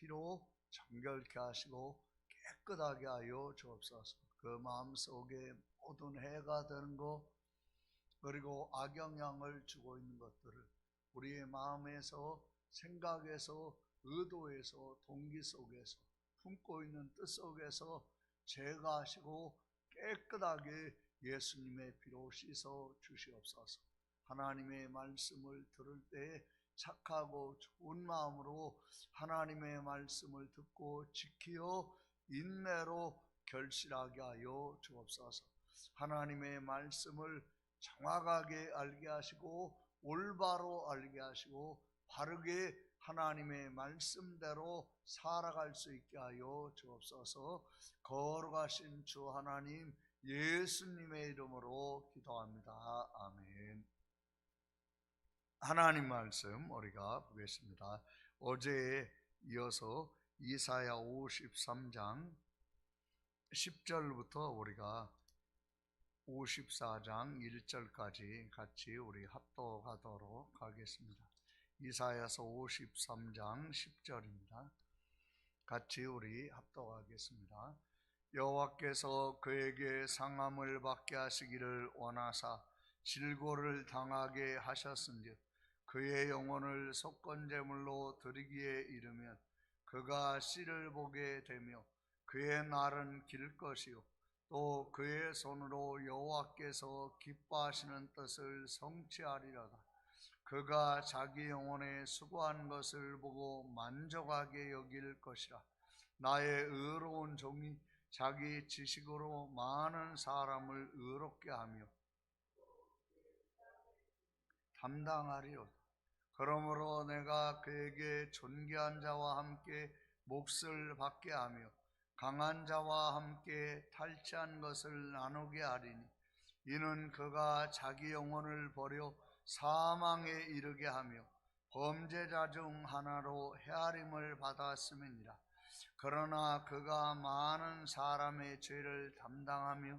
피로 정결케 하시고 깨끗하게 하여 주옵소서. 그 마음속에 모든 해가 되는 것, 그리고 악영향을 주고 있는 것들을 우리의 마음에서, 생각에서, 의도에서, 동기 속에서, 품고 있는 뜻 속에서 제거하시고 깨끗하게 예수님의 피로 씻어 주시옵소서. 하나님의 말씀을 들을 때 착하고 좋은 마음으로 하나님의 말씀을 듣고 지키어 인내로 결실하게 하여 주옵소서. 하나님의 말씀을 정확하게 알게 하시고 올바로 알게 하시고 바르게 하나님의 말씀대로 살아갈 수 있게 하여 주옵소서. 거룩하신 주 하나님 예수님의 이름으로 기도합니다. 아멘. 하나님 말씀 우리가 보겠습니다. 어제에 이어서 이사야 53장 10절부터 우리가 54장 1절까지 같이 우리 합독하도록 하겠습니다. 이사야서 53장 10절입니다. 같이 우리 합독하겠습니다. 여호와께서 그에게 상함을 받게 하시기를 원하사 질고를 당하게 하셨은즉 그의 영혼을 속건제물로 드리기에 이르면 그가 씨를 보게 되며 그의 날은 길 것이요 또 그의 손으로 여호와께서 기뻐하시는 뜻을 성취하리로다. 그가 자기 영혼에 수고한 것을 보고 만족하게 여길 것이라. 나의 의로운 종이 자기 지식으로 많은 사람을 의롭게 하며 담당하리로다. 그러므로 내가 그에게 존귀한 자와 함께 몫을 받게 하며 강한 자와 함께 탈취한 것을 나누게 하리니 이는 그가 자기 영혼을 버려 사망에 이르게 하며 범죄자 중 하나로 헤아림을 받았음이니라. 그러나 그가 많은 사람의 죄를 담당하며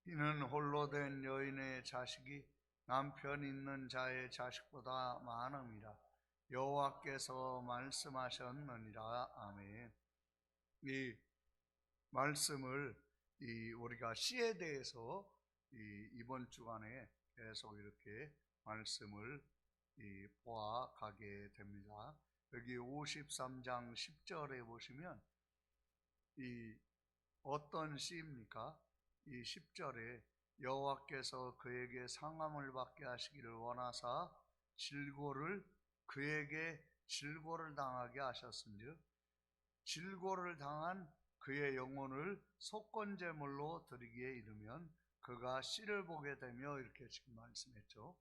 이는 홀로 된 여인의 자식이 남편 있는 자의 자식보다 많음이라. 여호와께서 말씀하셨느니라. 아멘. 이 말씀을 우리가 씨에 대해서 이번 주간에 계속 이렇게 말씀을 보아가게 됩니다. 여기 53장 10절에 보시면 어떤 씨입니까? 이 10절에 여호와께서 그에게 상함을 받게 하시기를 원하사 그에게 질고를 당하게 하셨은즉 질고를 당한 그의 영혼을 속건제물로 드리기에 이르면 그가 씨를 보게 되며 이렇게 지금 말씀했죠.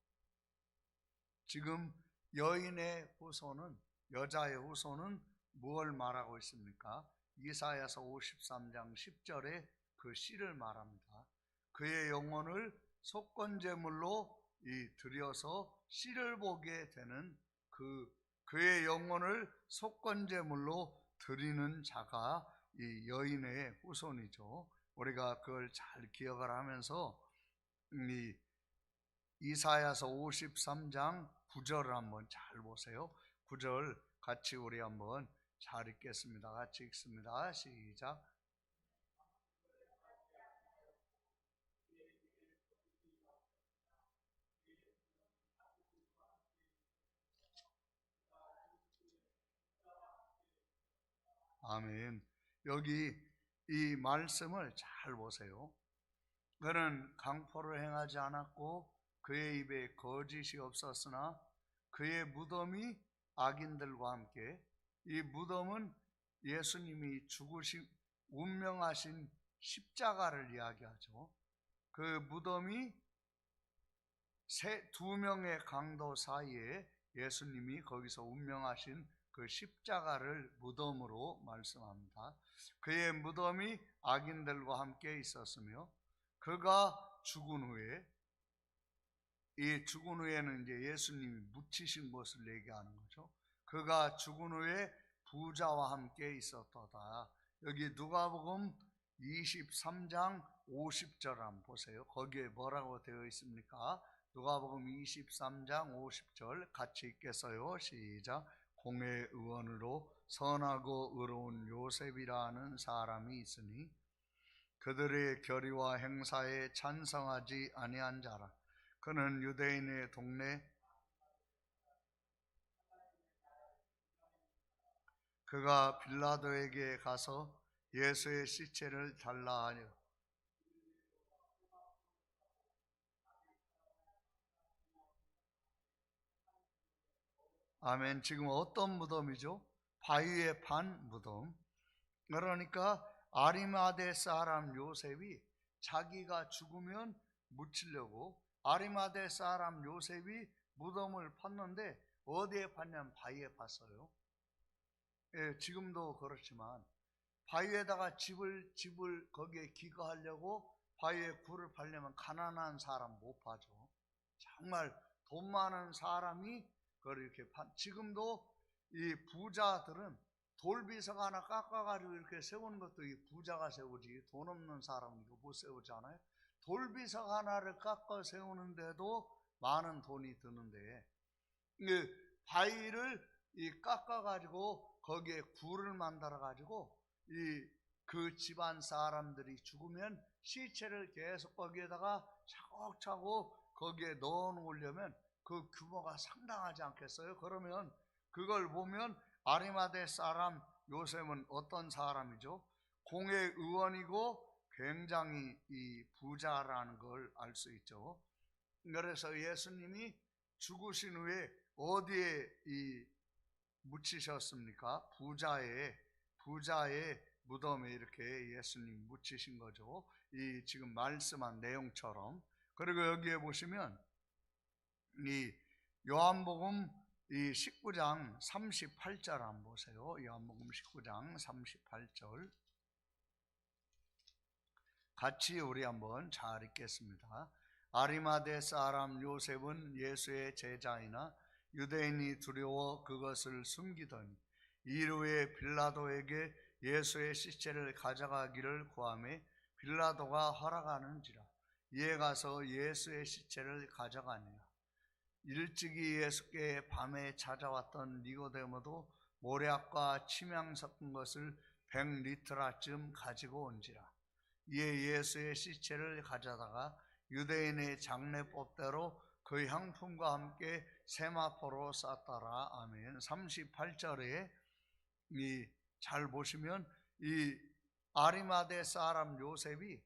지금 여인의 후손은, 여자의 후손은 무엇을 말하고 있습니까? 이사야서 53장 10절에 그 씨를 말합니다. 그의 영혼을 속건제물로 드려서 씨를 보게 되는 그의 영혼을 속건제물로 드리는 자가 이 여인의 후손이죠. 우리가 그걸 잘 기억을 하면서 이사야서 53장 9절을 한번 잘 보세요. 9절 같이 우리 한번 잘 읽겠습니다. 같이 읽습니다. 시작. 아멘. 여기 이 말씀을 잘 보세요. 그는 강포를 행하지 않았고 그의 입에 거짓이 없었으나 그의 무덤이 악인들과 함께, 이 무덤은 예수님이 죽으신 운명하신 십자가를 이야기하죠. 그 무덤이 두 명의 강도 사이에 예수님이 거기서 운명하신 그 십자가를 무덤으로 말씀합니다. 그의 무덤이 악인들과 함께 있었으며 그가 죽은 후에, 이 죽은 후에는 이제 예수님이 묻히신 것을 얘기하는 거죠. 그가 죽은 후에 부자와 함께 있었도다. 여기 누가복음 23장 50절 한번 보세요. 거기에 뭐라고 되어 있습니까? 누가복음 23장 50절 같이 읽겠어요. 시작. 공회 의원으로 선하고 의로운 요셉이라는 사람이 있으니 그들의 결의와 행사에 찬성하지 아니한 자라. 그는 유대인의 동네 그가 빌라도에게 가서 예수의 시체를 달라 하려. 아멘. 지금 어떤 무덤이죠? 바위에 판 무덤. 그러니까 아리마대 사람 요셉이 자기가 죽으면 묻히려고 아리마대 사람 요셉이 무덤을 팠는데 어디에 팠냐면 바위에 팠어요. 예, 지금도 그렇지만 바위에다가 집을 거기에 기거하려고 바위에 굴을 파려면 가난한 사람 못 파죠. 정말 돈 많은 사람이 그걸 이렇게 지금도 이 부자들은 돌비석 하나 깎아가지고 이렇게 세우는 것도 이 부자가 세우지 돈 없는 사람은 이거 못 세우잖아요. 돌비석 하나를 깎아 세우는데도 많은 돈이 드는데 이 바위를 깎아가지고 거기에 굴을 만들어가지고 그 집안 사람들이 죽으면 시체를 계속 거기에다가 차곡차곡 거기에 넣어 놓으려면 그 규모가 상당하지 않겠어요? 그러면 그걸 보면 아리마대 사람 요셉은 어떤 사람이죠? 공회 의원이고 굉장히 이 부자라는 걸 알 수 있죠. 그래서 예수님이 죽으신 후에 어디에 묻히셨습니까? 부자의 무덤에 이렇게 예수님 묻히신 거죠. 이 지금 말씀한 내용처럼. 그리고 여기에 보시면 이 요한복음 19장 38절 한번 보세요. 요한복음 19장 38절 같이 우리 한번 잘 읽겠습니다. 아리마대 사람 요셉은 예수의 제자이나 유대인이 두려워 그것을 숨기더니 이르에 빌라도에게 예수의 시체를 가져가기를 구하매 빌라도가 허락하는지라. 이에 가서 예수의 시체를 가져가니라. 일찍이 예수께 밤에 찾아왔던 니고데모도 모략과 침향 섞은 것을 100리터라쯤 가지고 온지라. 이에 예수의 시체를 가져다가 유대인의 장례법대로 그 향품과 함께 세마포로 쌌더라. 아멘. 38절에 잘 보시면 이 아리마대 사람 요셉이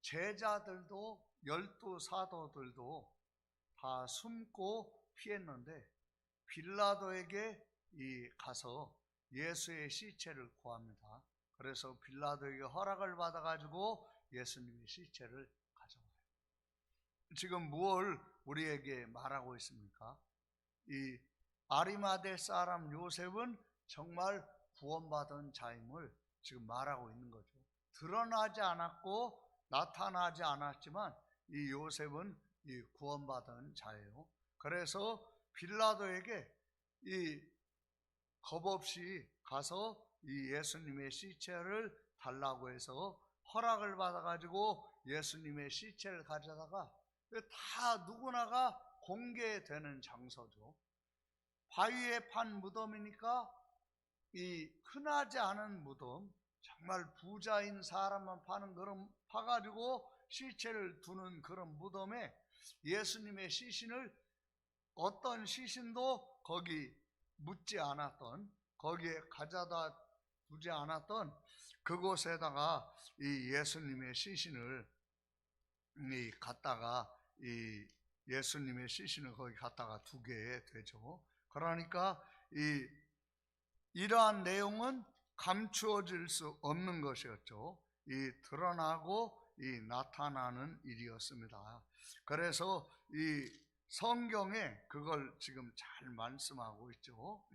제자들도 12사도들도 다 숨고 피했는데 빌라도에게 가서 예수의 시체를 구합니다. 그래서 빌라도에게 허락을 받아가지고 예수님의 시체를 가져와요. 지금 무엇을 우리에게 말하고 있습니까? 이 아리마대 사람 요셉은 정말 구원받은 자임을 지금 말하고 있는 거죠. 드러나지 않았고 나타나지 않았지만 이 요셉은 구원받은 자예요. 그래서 빌라도에게 겁없이 가서 예수님의 시체를 달라고 해서 허락을 받아가지고 예수님의 시체를 가져다가 다 누구나가 공개되는 장소죠. 바위에 판 무덤이니까 흔하지 않은 무덤, 정말 부자인 사람만 파는 그런 파가지고 시체를 두는 그런 무덤에 예수님의 시신을 어떤 시신도 거기 묻지 않았던, 거기에 가져다 두지 않았던 그곳에다가 이 예수님의 시신을 갖다가 예수님의 시신을 거기 갖다가 두게 되죠. 그러니까 이러한 내용은 감추어질 수 없는 것이었죠. 드러나고 나타나는 일이었습니다. 그래서 성경에 그걸 지금 잘 말씀하고 있죠.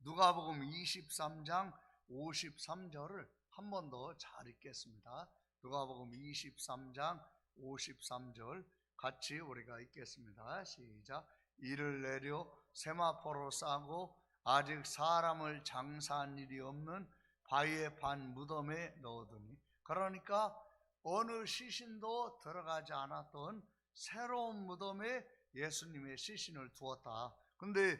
누가복음 23장 53절을 한 번 더 잘 읽겠습니다. 누가복음 23장 53절 같이 우리가 읽겠습니다. 시작. 이를 내려 세마포로 싸고 아직 사람을 장사한 일이 없는 바위의 반 무덤에 넣어두니. 그러니까 어느 시신도 들어가지 않았던 새로운 무덤에 예수님의 시신을 두었다. 근데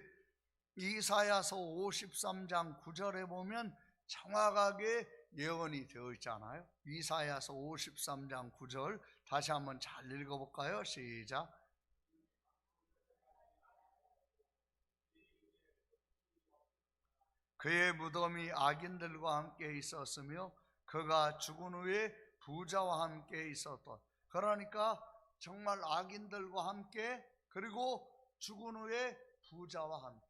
이사야서 53장 9절에 보면 정확하게 예언이 되어 있잖아요. 이사야서 53장 9절 다시 한번 잘 읽어볼까요? 시작. 그의 무덤이 악인들과 함께 있었으며 그가 죽은 후에 부자와 함께 있었던. 그러니까 정말 악인들과 함께, 그리고 죽은 후에 부자와 함께.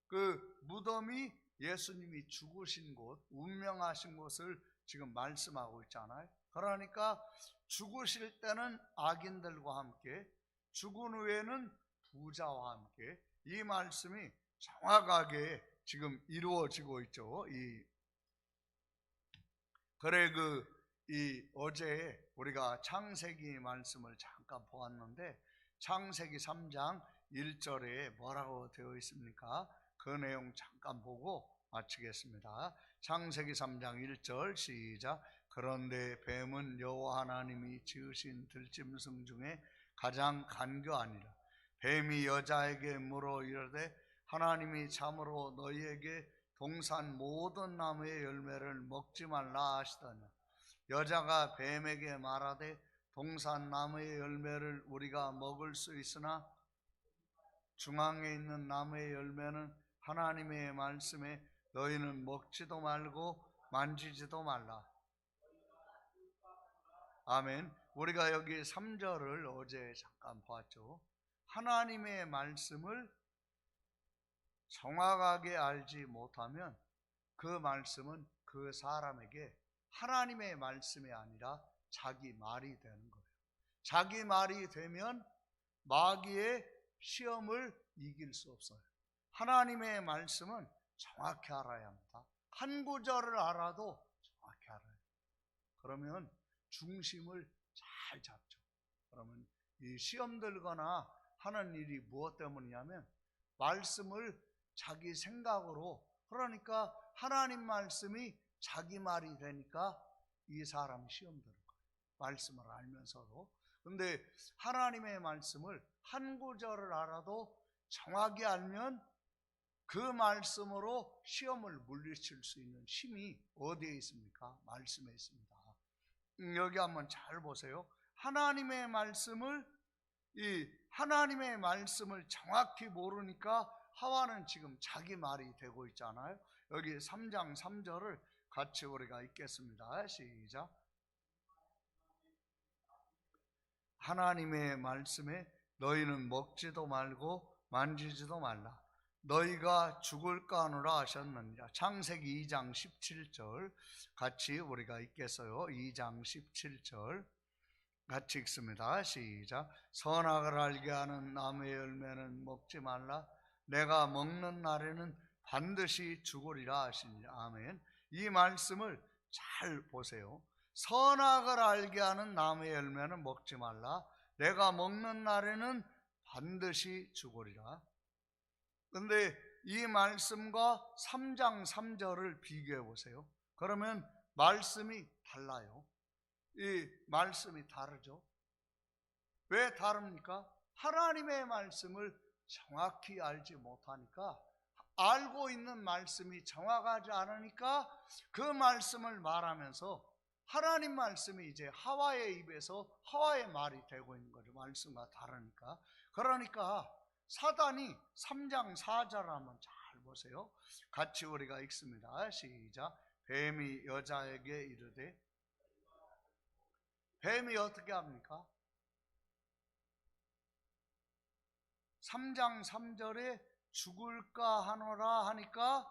그 무덤이 예수님이 죽으신 곳, 운명하신 곳을 지금 말씀하고 있잖아요. 그러니까 죽으실 때는 악인들과 함께, 죽은 후에는 부자와 함께, 이 말씀이 정확하게 지금 이루어지고 있죠. 그래 어제 우리가 창세기 말씀을 잠깐 보았는데, 창세기 3장 1절에 뭐라고 되어 있습니까? 그 내용 잠깐 보고 마치겠습니다. 창세기 3장 1절 시작. 그런데 뱀은 여호와 하나님이 지으신 들짐승 중에 가장 간교하니라. 뱀이 여자에게 물어 이르되 하나님이 참으로 너희에게 동산 모든 나무의 열매를 먹지 말라 하시더냐. 여자가 뱀에게 말하되 동산 나무의 열매를 우리가 먹을 수 있으나 중앙에 있는 나무의 열매는 하나님의 말씀에 너희는 먹지도 말고 만지지도 말라. 아멘. 우리가 여기 3절을 어제 잠깐 보았죠. 하나님의 말씀을 정확하게 알지 못하면 그 말씀은 그 사람에게 하나님의 말씀이 아니라 자기 말이 되는 거예요. 자기 말이 되면 마귀의 시험을 이길 수 없어요. 하나님의 말씀은 정확히 알아야 합니다. 한 구절을 알아도 정확히 알아요. 그러면 중심을 잘 잡죠. 그러면 이 시험 들거나 하는 일이 무엇 때문이냐면 말씀을 자기 생각으로, 그러니까 하나님 말씀이 자기 말이 되니까 이 사람이 시험 드는 거예요. 말씀을 알면서도. 근데 하나님의 말씀을 한 구절을 알아도 정확히 알면 그 말씀으로 시험을 물리칠 수 있는 힘이 어디에 있습니까? 말씀에 있습니다. 여기 한번 잘 보세요. 하나님의 말씀을 정확히 모르니까 하와는 지금 자기 말이 되고 있잖아요. 여기 3장 3절을 같이 우리가 읽겠습니다. 시작. 하나님의 말씀에 너희는 먹지도 말고 만지지도 말라. 너희가 죽을까 하노라 하셨느니라. 창세기 2장 17절 같이 우리가 읽겠어요. 2장 17절 같이 읽습니다. 시작. 선악을 알게 하는 나무의 열매는 먹지 말라. 내가 먹는 날에는 반드시 죽으리라 하시니라. 아멘. 이 말씀을 잘 보세요. 선악을 알게 하는 나무의 열매는 먹지 말라. 내가 먹는 날에는 반드시 죽으리라. 근데 이 말씀과 3장 3절을 비교해 보세요. 그러면 말씀이 달라요. 이 말씀이 다르죠. 왜 다릅니까? 하나님의 말씀을 정확히 알지 못하니까, 알고 있는 말씀이 정확하지 않으니까 그 말씀을 말하면서 하나님 말씀이 이제 하와의 입에서 하와의 말이 되고 있는 거죠. 말씀과 다르니까. 그러니까 사단이 3장 4절 한번 잘 보세요. 같이 우리가 읽습니다. 시작. 뱀이 여자에게 이르되, 뱀이 어떻게 합니까? 3장 3절에 죽을까 하노라 하니까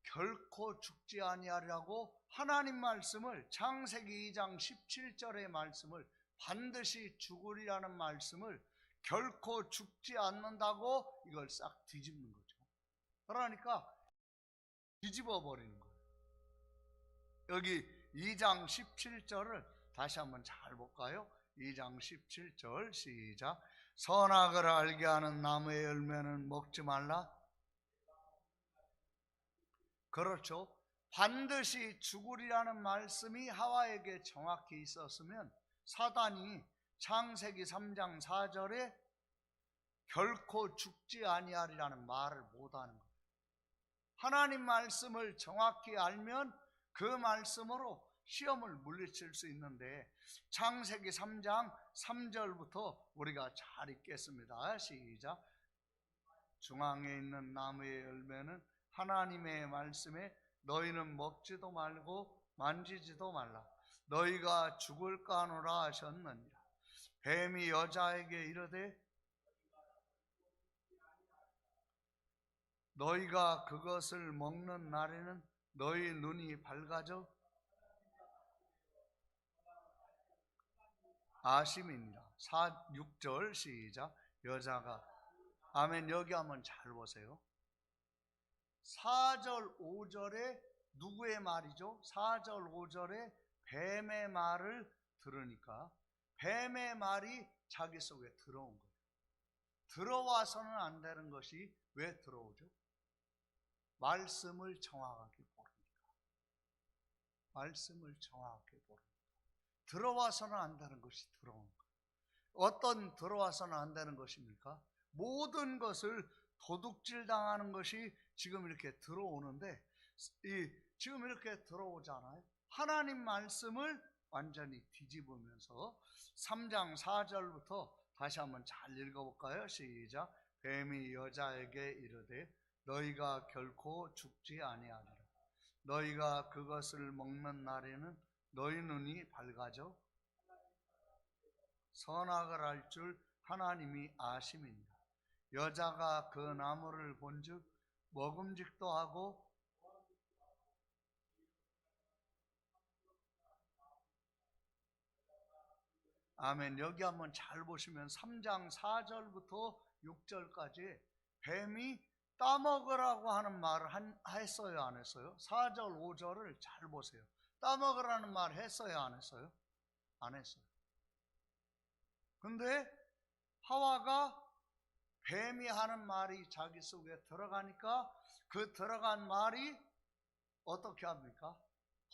결코 죽지 아니하리라고 하나님 말씀을, 창세기 2장 17절의 말씀을, 반드시 죽으리라는 말씀을 결코 죽지 않는다고 이걸 싹 뒤집는 거죠. 그러니까 뒤집어 버리는 거예요. 여기 2장 17절을 다시 한번 잘 볼까요? 2장 17절 시작. 선악을 알게 하는 나무의 열매는 먹지 말라. 그렇죠. 반드시 죽으리라는 말씀이 하와에게 정확히 있었으면 사단이 창세기 3장 4절에 결코 죽지 아니하리라는 말을 못하는 거예요. 하나님 말씀을 정확히 알면 그 말씀으로 시험을 물리칠 수 있는데, 창세기 3장 3절부터 우리가 잘 읽겠습니다. 시작. 중앙에 있는 나무의 열매는 하나님의 말씀에 너희는 먹지도 말고 만지지도 말라, 너희가 죽을까 하노라 하셨느니라. 뱀이 여자에게 이르되 너희가 그것을 먹는 날에는 너희 눈이 밝아져 아심이니라. 6절 시작. 여자가, 아멘. 여기 한번 잘 보세요. 4절 5절에 누구의 말이죠? 4절 5절에 뱀의 말을 들으니까 뱀의 말이 자기 속에 들어온 거예요. 들어와서는 안 되는 것이 왜 들어오죠? 말씀을 정확하게 모르니까. 말씀을 정확하게 모르니까. 들어와서는 안 되는 것이 들어온 거예요. 어떤 들어와서는 안 되는 것입니까? 모든 것을 도둑질 당하는 것이 지금 이렇게 들어오는데, 지금 이렇게 들어오잖아요. 하나님 말씀을 완전히 뒤집으면서 3장 4절부터 다시 한번 잘 읽어볼까요? 시작. 뱀이 여자에게 이르되 너희가 결코 죽지 아니하리라, 너희가 그것을 먹는 날에는 너희 눈이 밝아져 선악을 알 줄 하나님이 아심이니라. 여자가 그 나무를 본즉 먹음직도 하고 아멘. 여기 한번 잘 보시면 3장 4절부터 6절까지 뱀이 따먹으라고 하는 말을 했어요, 안 했어요? 4절 5절을 잘 보세요. 따먹으라는 말 했어요, 안 했어요? 안 했어요. 근데 하와가 뱀이 하는 말이 자기 속에 들어가니까 그 들어간 말이 어떻게 합니까?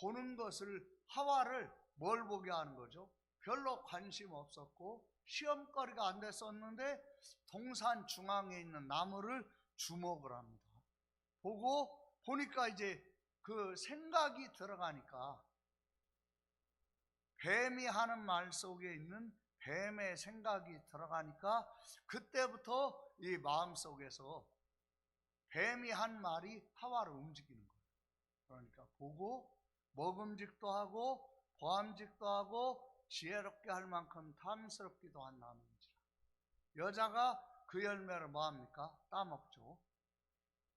보는 것을, 하와를 뭘 보게 하는 거죠? 별로 관심 없었고 시험거리가 안 됐었는데 동산 중앙에 있는 나무를 주목을 합니다. 보니까 이제 그 생각이 들어가니까, 뱀이 하는 말 속에 있는 뱀의 생각이 들어가니까 그때부터 이 마음속에서 뱀이 한 말이 하와를 움직이는 거예요. 그러니까 보고 먹음직도 하고 보암직도 하고 지혜롭게 할 만큼 탐스럽기도 한 나무인지라. 여자가 그 열매를 뭐합니까? 따먹죠.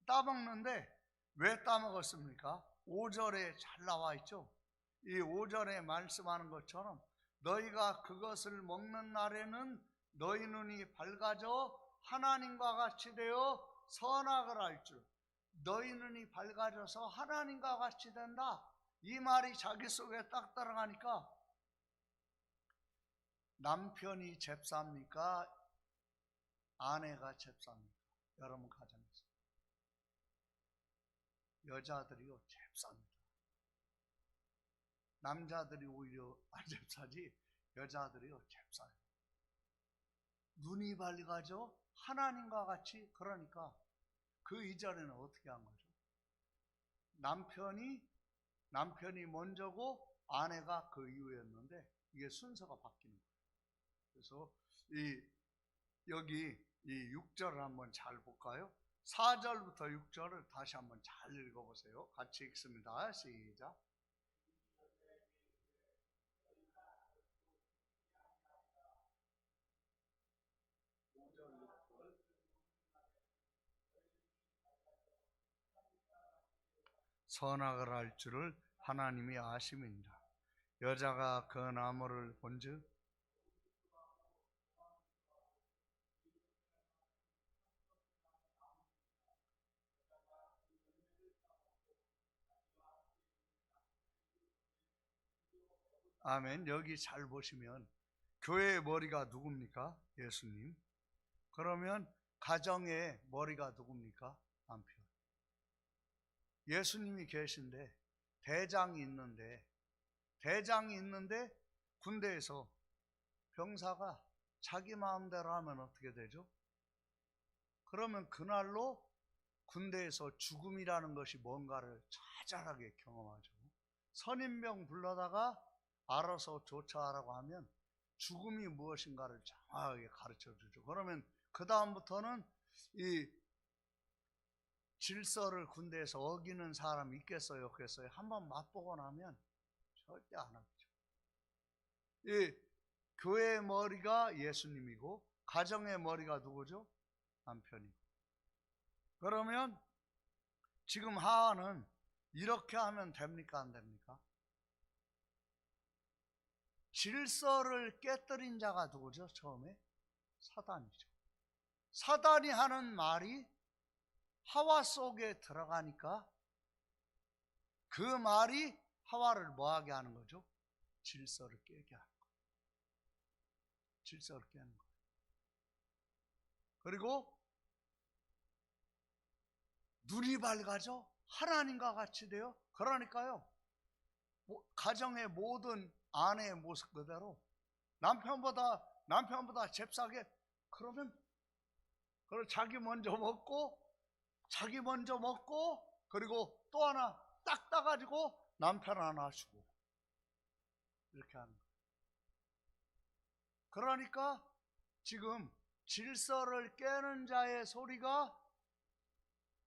따먹는데 왜 따먹었습니까? 5절에 잘 나와 있죠. 이 5절에 말씀하는 것처럼 너희가 그것을 먹는 날에는 너희 눈이 밝아져 하나님과 같이 되어 선악을 알 줄. 너희 눈이 밝아져서 하나님과 같이 된다. 이 말이 자기 속에 딱 들어가니까 남편이 잽쌉니까? 아내가 잽쌉니까? 여러분 가정에서 여자들이요 잽쌉니다. 남자들이 오히려 안 잽싸지 여자들이요 잽싸요. 눈이 밝아져 하나님과 같이. 그러니까 그 이전에는 어떻게 한 거죠? 남편이 먼저고 아내가 그 이후였는데 이게 순서가 바뀌는 거예요. 그래서 여기 이 6절을 한번 잘 볼까요? 4절부터 6절을 다시 한번 잘 읽어보세요. 같이 읽습니다. 시작. 선악을 알 줄을 하나님이 아심이니라. 여자가 그 나무를 본즉 아멘. 여기 잘 보시면 교회의 머리가 누굽니까? 예수님. 그러면 가정의 머리가 누굽니까? 남편. 예수님이 계신데 대장이 있는데 군대에서 병사가 자기 마음대로 하면 어떻게 되죠? 그러면 그날로 군대에서 죽음이라는 것이 뭔가를 자잘하게 경험하죠. 선임병 불러다가 알아서 조처하라고 하면 죽음이 무엇인가를 정확하게 가르쳐 주죠. 그러면 그 다음부터는 이 질서를 군대에서 어기는 사람이 있겠어요, 없겠어요? 한번 맛보고 나면 절대 안 하죠. 이 교회의 머리가 예수님이고 가정의 머리가 누구죠? 남편이고. 그러면 지금 하하는 이렇게 하면 됩니까, 안 됩니까? 질서를 깨뜨린 자가 누구죠? 처음에 사단이죠. 사단이 하는 말이 하와 속에 들어가니까 그 말이 하와를 뭐하게 하는 거죠? 질서를 깨게 하는 거예요. 질서를 깨는 거예요. 그리고 눈이 밝아져 하나님과 같이 돼요. 그러니까요, 가정의 모든 아내의 모습 그대로 남편보다 잽싸게, 그러면 자기 먼저 먹고 그리고 또 하나 딱 따가지고 남편 하나 주고 이렇게 하는 거예요. 그러니까 지금 질서를 깨는 자의 소리가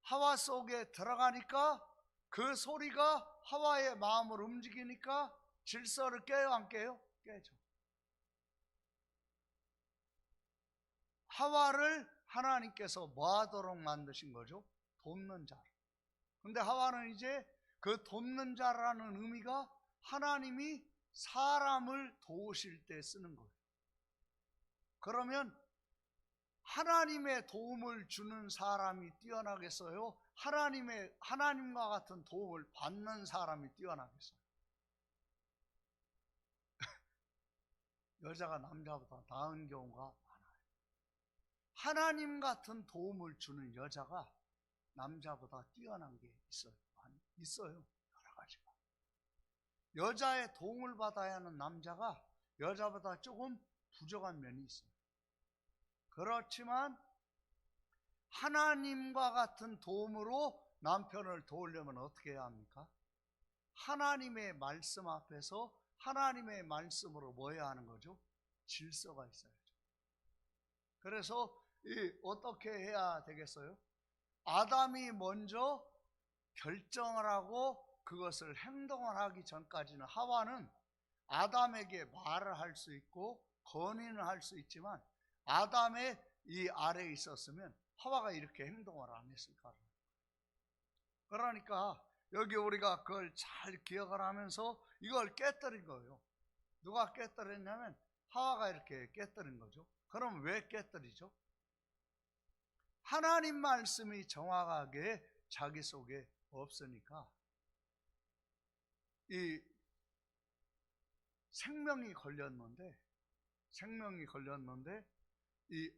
하와 속에 들어가니까 그 소리가 하와의 마음을 움직이니까 질서를 깨요, 안 깨요? 깨죠. 하와를 하나님께서 뭐 하도록 만드신 거죠? 돕는 자로. 근데 하와는 이제 그 돕는 자라는 의미가 하나님이 사람을 도우실 때 쓰는 거예요. 그러면 하나님의 도움을 주는 사람이 뛰어나겠어요? 하나님과 같은 도움을 받는 사람이 뛰어나겠어요? 여자가 남자보다 나은 경우가 많아요. 하나님 같은 도움을 주는 여자가 남자보다 뛰어난 게 있어요. 여러 가지가. 여자의 도움을 받아야 하는 남자가 여자보다 조금 부족한 면이 있어요. 그렇지만 하나님과 같은 도움으로 남편을 도우려면 어떻게 해야 합니까? 하나님의 말씀 앞에서 하나님의 말씀으로 뭐 해야 하는 거죠? 질서가 있어야죠. 그래서 어떻게 해야 되겠어요? 아담이 먼저 결정을 하고 그것을 행동을 하기 전까지는 하와는 아담에게 말을 할 수 있고 건의는 할 수 있지만 아담의 이 아래에 있었으면 하와가 이렇게 행동을 안 했을까? 그러니까 여기 우리가 그걸 잘 기억을 하면서 이걸 깨뜨린 거예요. 누가 깨뜨렸냐면 하와가 이렇게 깨뜨린 거죠. 그럼 왜 깨뜨리죠? 하나님 말씀이 정확하게 자기 속에 없으니까 이 생명이 걸렸는데 이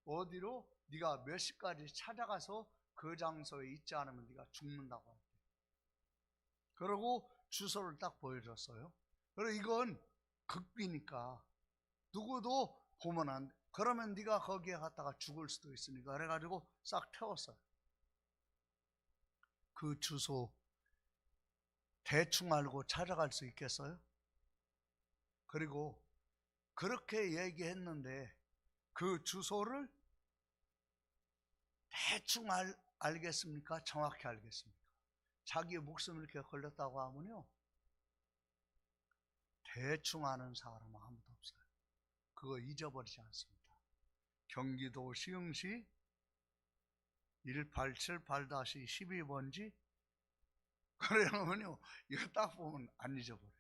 어디로 네가 몇 시까지 찾아가서 그 장소에 있지 않으면 네가 죽는다고 할때, 그러고 주소를 딱 보여줬어요. 그리고 이건 극비니까 누구도 보면 안 돼. 그러면 네가 거기에 갔다가 죽을 수도 있으니까 그래가지고 싹 태웠어요. 그 주소 대충 알고 찾아갈 수 있겠어요? 그리고 그렇게 얘기했는데 그 주소를 대충 알겠습니까? 정확히 알겠습니까? 자기의 목숨을 이렇게 걸렸다고 하면요, 대충 아는 사람은 아무도 없어요. 그거 잊어버리지 않습니다. 경기도 시흥시 1878-12번지 그러면요, 이거 딱 보면 안 잊어버려요.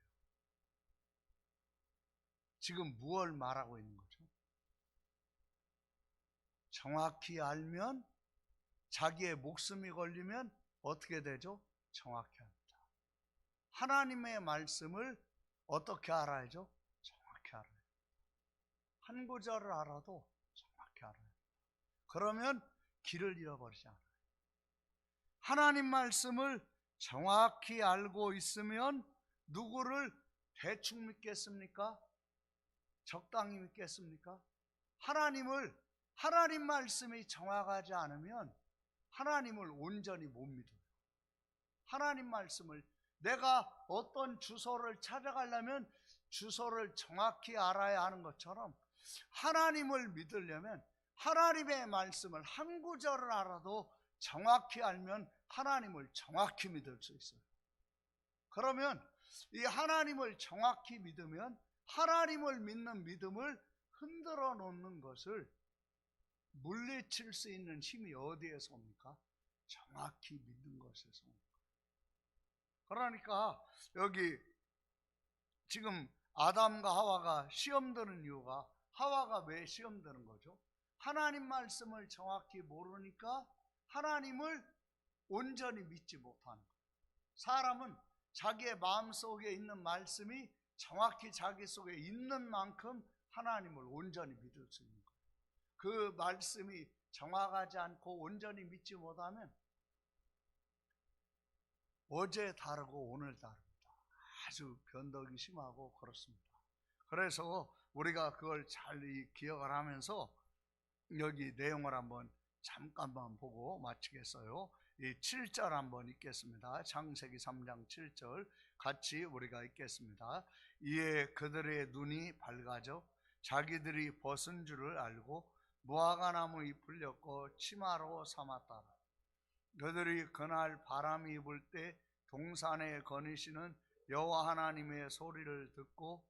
지금 무엇을 말하고 있는 거죠? 정확히 알면, 자기의 목숨이 걸리면 어떻게 되죠? 정확히 합니다. 하나님의 말씀을 어떻게 알아야죠? 정확히 알아요. 한 구절을 알아도 정확히 알아요. 그러면 길을 잃어버리지 않아요. 하나님 말씀을 정확히 알고 있으면 누구를 대충 믿겠습니까? 적당히 믿겠습니까? 하나님 말씀이 정확하지 않으면 하나님을 온전히 못 믿어요. 하나님 말씀을, 내가 어떤 주소를 찾아가려면 주소를 정확히 알아야 하는 것처럼, 하나님을 믿으려면 하나님의 말씀을 한 구절을 알아도 정확히 알면 하나님을 정확히 믿을 수 있어요. 그러면 이 하나님을 정확히 믿으면 하나님을 믿는 믿음을 흔들어 놓는 것을 물리칠 수 있는 힘이 어디에서 옵니까? 정확히 믿는 것에서 옵니다. 그러니까 여기 지금 아담과 하와가 시험드는 이유가, 하와가 왜 시험드는 거죠? 하나님 말씀을 정확히 모르니까 하나님을 온전히 믿지 못하는 거예요. 사람은 자기의 마음속에 있는 말씀이 정확히 자기 속에 있는 만큼 하나님을 온전히 믿을 수 있는 거예요. 그 말씀이 정확하지 않고 온전히 믿지 못하면 어제 다르고 오늘 다릅니다. 아주 변덕이 심하고 그렇습니다. 그래서 우리가 그걸 잘 기억을 하면서 여기 내용을 한번 잠깐만 보고 마치겠어요. 이 7절 한번 읽겠습니다. 창세기 3장 7절 같이 우리가 읽겠습니다. 이에 그들의 눈이 밝아져 자기들이 벗은 줄을 알고 무화과 나무 잎을 엮고 치마로 삼았더라. 그들이 그날 바람이 불 때 동산에 거니시는 여호와 하나님의 소리를 듣고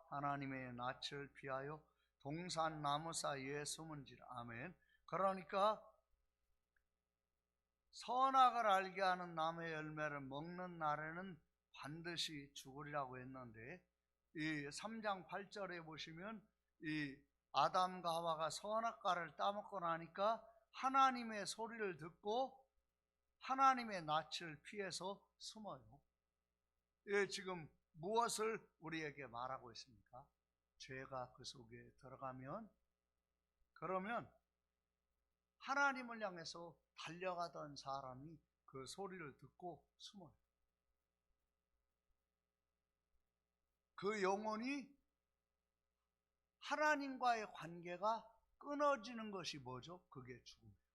하나님의 낯을 피하여 동산 나무 사이에 숨은지라. 아멘. 그러니까 선악을 알게 하는 나무의 열매를 먹는 날에는 반드시 죽으리라고 했는데, 이 3장 8절에 보시면 이 아담과 하와가 선악과를 따먹고 나니까 하나님의 소리를 듣고 하나님의 낯을 피해서 숨어요. 예, 지금 무엇을 우리에게 말하고 있습니까? 죄가 그 속에 들어가면, 그러면 하나님을 향해서 달려가던 사람이 그 소리를 듣고 숨어요. 그 영혼이 하나님과의 관계가 끊어지는 것이 뭐죠? 그게 죽음이에요.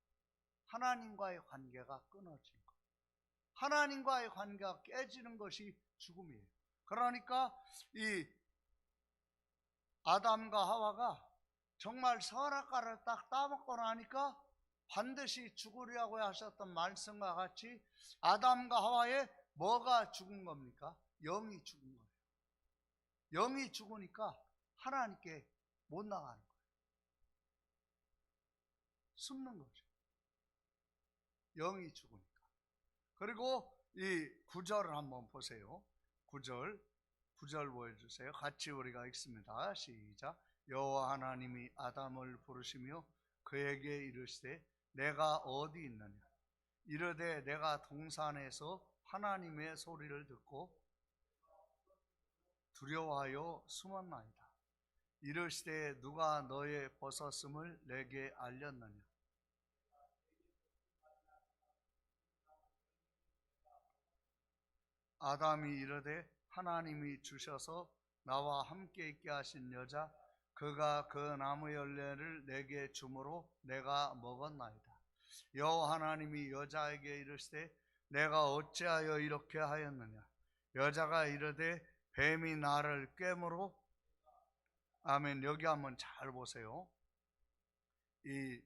하나님과의 관계가 끊어지는 것, 하나님과의 관계가 깨지는 것이 죽음이에요. 그러니까 이 아담과 하와가 정말 선악과를 딱 따먹고 나니까 반드시 죽으리라고 하셨던 말씀과 같이 아담과 하와의 뭐가 죽은 겁니까? 영이 죽은 거예요. 영이 죽으니까 하나님께 못 나가는 거예요. 숨는 거죠. 영이 죽으니까. 그리고 이 9절을 한번 보세요. 9절 보여주세요. 같이 우리가 읽습니다. 시작. 여호와 하나님이 아담을 부르시며 그에게 이르시되 내가 어디 있느냐? 이르되 내가 동산에서 하나님의 소리를 듣고 두려워하여 숨었나이다. 이르시되 누가 너의 벗었음을 내게 알렸느냐? 아담이 이르되 하나님이 주셔서 나와 함께 있게 하신 여자 그가 그 나무 열매를 내게 주므로 내가 먹었나이다. 여호와 하나님이 여자에게 이르시되 내가 어찌하여 이렇게 하였느냐? 여자가 이르되 뱀이 나를 꿰므로. 아멘. 여기 한번 잘 보세요. 이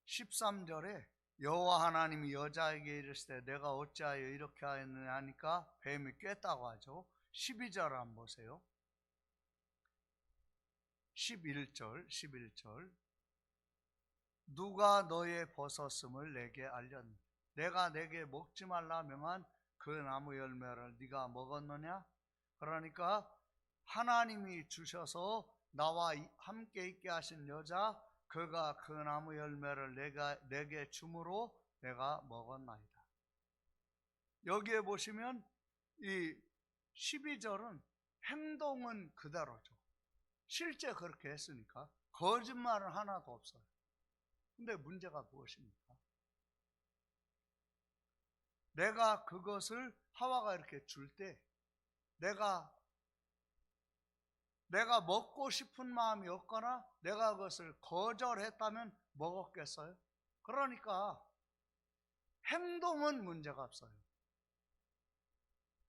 13절에 여호와 하나님이 여자에게 이르시되 내가 어찌하여 이렇게 하였느냐 하니까 뱀이 꿰었다고 하죠. 12절 한번 보세요. 11절 누가 너의 벗었음을 내게 알렸느냐? 내가 내게 먹지 말라 명한 그 나무 열매를 네가 먹었느냐? 그러니까 하나님이 주셔서 나와 함께 있게 하신 여자 그가 그 나무 열매를 내게 주므로 내가 먹었나이다. 여기에 보시면 이 12절은 행동은 그대로죠. 실제 그렇게 했으니까 거짓말은 하나도 없어요. 근데 문제가 무엇입니까? 내가 그것을 하와가 이렇게 줄 때 내가 먹고 싶은 마음이 없거나 내가 그것을 거절했다면 먹었겠어요? 그러니까 행동은 문제가 없어요.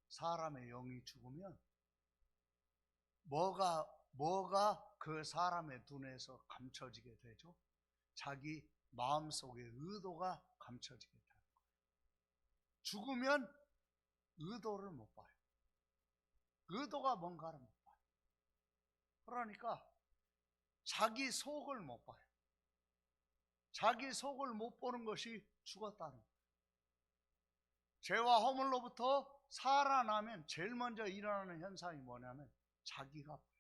사람의 영이 죽으면 뭐가 그 사람의 눈에서 감춰지게 되죠? 자기 마음속의 의도가 감춰지게 되는 거예요. 죽으면 의도를 못 봐요. 의도가 뭔가를 못 봐요. 그러니까 자기 속을 못 봐요. 자기 속을 못 보는 것이 죽었다는 거예요. 죄와 허물로부터 살아나면 제일 먼저 일어나는 현상이 뭐냐면 자기가 보여요.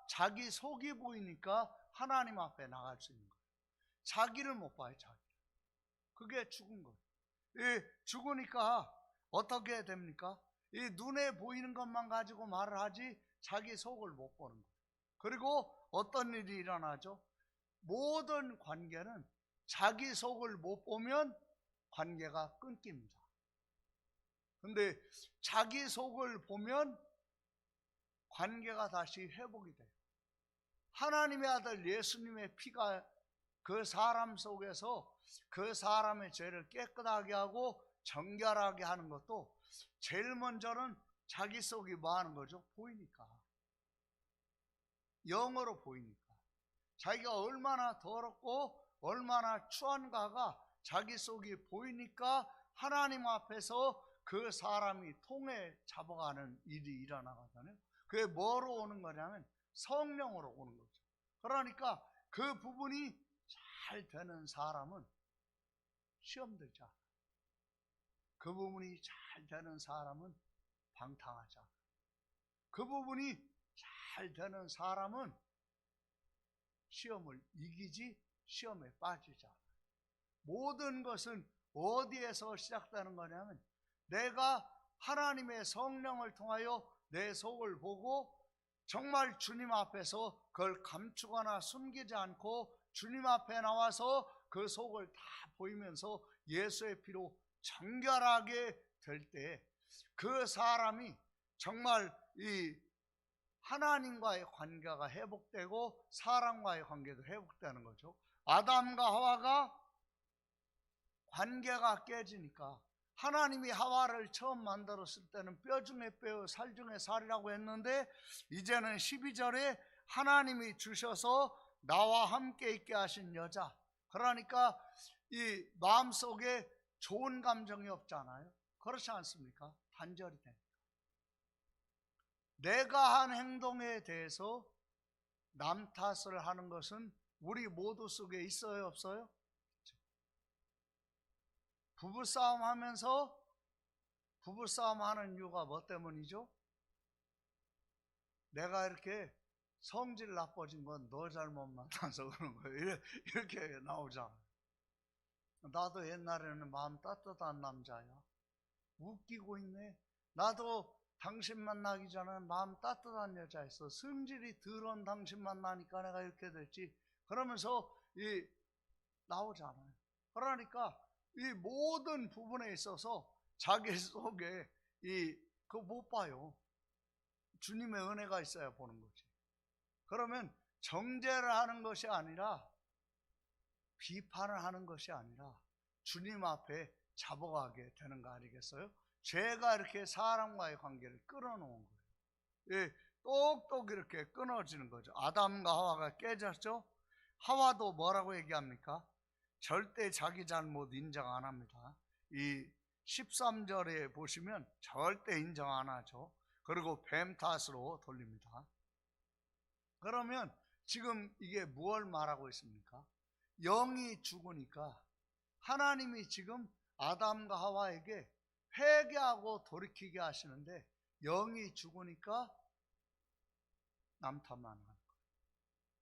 자기 속이 보이니까 하나님 앞에 나갈 수 있는 거예요. 자기를 못 봐요. 자기를. 그게 죽은 거예요. 죽으니까 어떻게 됩니까? 이 눈에 보이는 것만 가지고 말을 하지 자기 속을 못 보는 거예요. 그리고 어떤 일이 일어나죠? 모든 관계는 자기 속을 못 보면 관계가 끊깁니다. 근데 자기 속을 보면 관계가 다시 회복이 돼요. 하나님의 아들 예수님의 피가 그 사람 속에서 그 사람의 죄를 깨끗하게 하고 정결하게 하는 것도 제일 먼저는 자기 속이 뭐 하는 거죠? 보이니까. 영으로 보이니까. 자기가 얼마나 더럽고 얼마나 추한가가 자기 속이 보이니까 하나님 앞에서 그 사람이 통해 잡아가는 일이 일어나거든요. 그게 뭐로 오는 거냐면 성령으로 오는 거죠. 그러니까 그 부분이 잘 되는 사람은 시험 들지 않아요. 그 부분이 잘 되는 사람은 방탕하지 않아요. 그 부분이 잘 되는 사람은 시험을 이기지 시험에 빠지지 않아요. 모든 것은 어디에서 시작되는 거냐면 내가 하나님의 성령을 통하여 내 속을 보고 정말 주님 앞에서 그걸 감추거나 숨기지 않고 주님 앞에 나와서 그 속을 다 보이면서 예수의 피로 정결하게 될 때 그 사람이 정말 이 하나님과의 관계가 회복되고 사람과의 관계도 회복되는 거죠. 아담과 하와가 관계가 깨지니까 하나님이 하와를 처음 만들었을 때는 뼈 중에 뼈, 살 중에 살이라고 했는데 이제는 12절에 하나님이 주셔서 나와 함께 있게 하신 여자, 그러니까 이 마음속에 좋은 감정이 없잖아요. 그렇지 않습니까? 단절이 됩니다. 내가 한 행동에 대해서 남 탓을 하는 것은 우리 모두 속에 있어요, 없어요? 부부싸움 하면서 부부싸움 하는 이유가 뭐 때문이죠? 내가 이렇게 성질 나빠진 건 너 잘못 만나서 그런 거예요. 이렇게 나오잖아요. 나도 옛날에는 마음 따뜻한 남자야. 웃기고 있네. 나도 당신 만나기 전에 마음 따뜻한 여자였어. 성질이 더러운 당신 만나니까 내가 이렇게 됐지. 그러면서 나오잖아요. 그러니까 이 모든 부분에 있어서 자기 속에 그거 못 봐요. 주님의 은혜가 있어야 보는 거지. 그러면 정죄를 하는 것이 아니라 비판을 하는 것이 아니라 주님 앞에 잡아가게 되는 거 아니겠어요? 죄가 이렇게 사람과의 관계를 끊어놓은 거예요. 똑똑 이렇게 끊어지는 거죠. 아담과 하와가 깨졌죠? 하와도 뭐라고 얘기합니까? 절대 자기 잘못 인정 안 합니다. 이 13절에 보시면 절대 인정 안 하죠. 그리고 뱀 탓으로 돌립니다. 그러면 지금 이게 무엇을 말하고 있습니까? 영이 죽으니까 하나님이 지금 아담과 하와에게 회개하고 돌이키게 하시는데 영이 죽으니까 남 탓만 하는 거예요.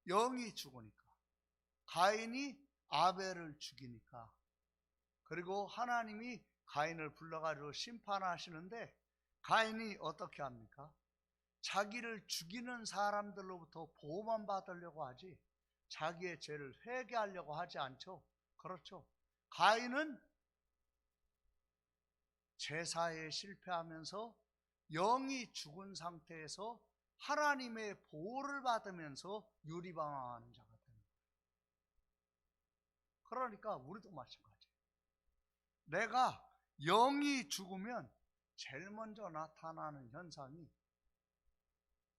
영이 죽으니까 가인이 아벨을 죽이니까 그리고 하나님이 가인을 불러가지고 심판하시는데 가인이 어떻게 합니까? 자기를 죽이는 사람들로부터 보호만 받으려고 하지 자기의 죄를 회개하려고 하지 않죠. 그렇죠. 가인은 제사에 실패하면서 영이 죽은 상태에서 하나님의 보호를 받으면서 유리방황하는 자가 되는 거예요. 그러니까 우리도 마찬가지예요. 내가 영이 죽으면 제일 먼저 나타나는 현상이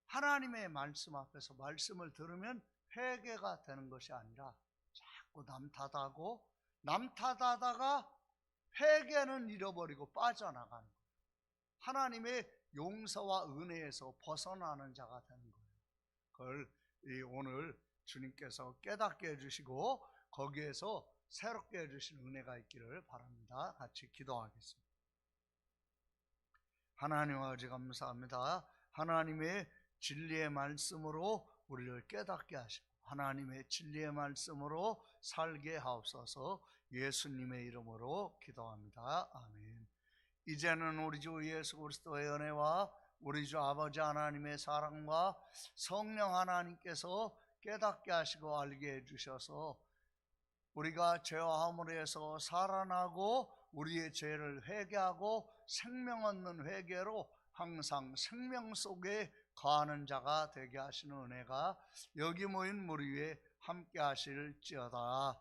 하나님의 말씀 앞에서 말씀을 들으면 회개가 되는 것이 아니라 자꾸 남 탓하고 남 탓하다가 회개는 잃어버리고 빠져나가는 거예요. 하나님의 용서와 은혜에서 벗어나는 자가 되는 거예요. 그걸 오늘 주님께서 깨닫게 해주시고 거기에서 새롭게 해주신 은혜가 있기를 바랍니다. 같이 기도하겠습니다. 하나님 아버지 감사합니다. 하나님의 진리의 말씀으로 우리를 깨닫게 하시고 하나님의 진리의 말씀으로 살게 하옵소서. 예수님의 이름으로 기도합니다. 아멘. 이제는 우리 주 예수 그리스도의 은혜와 우리 주 아버지 하나님의 사랑과 성령 하나님께서 깨닫게 하시고 알게 해주셔서 우리가 죄와 허물에서 살아나고 우리의 죄를 회개하고 생명 얻는 회개로 항상 생명 속에 거하는 자가 되게 하시는 은혜가 여기 모인 무리 위에 함께 하실지어다.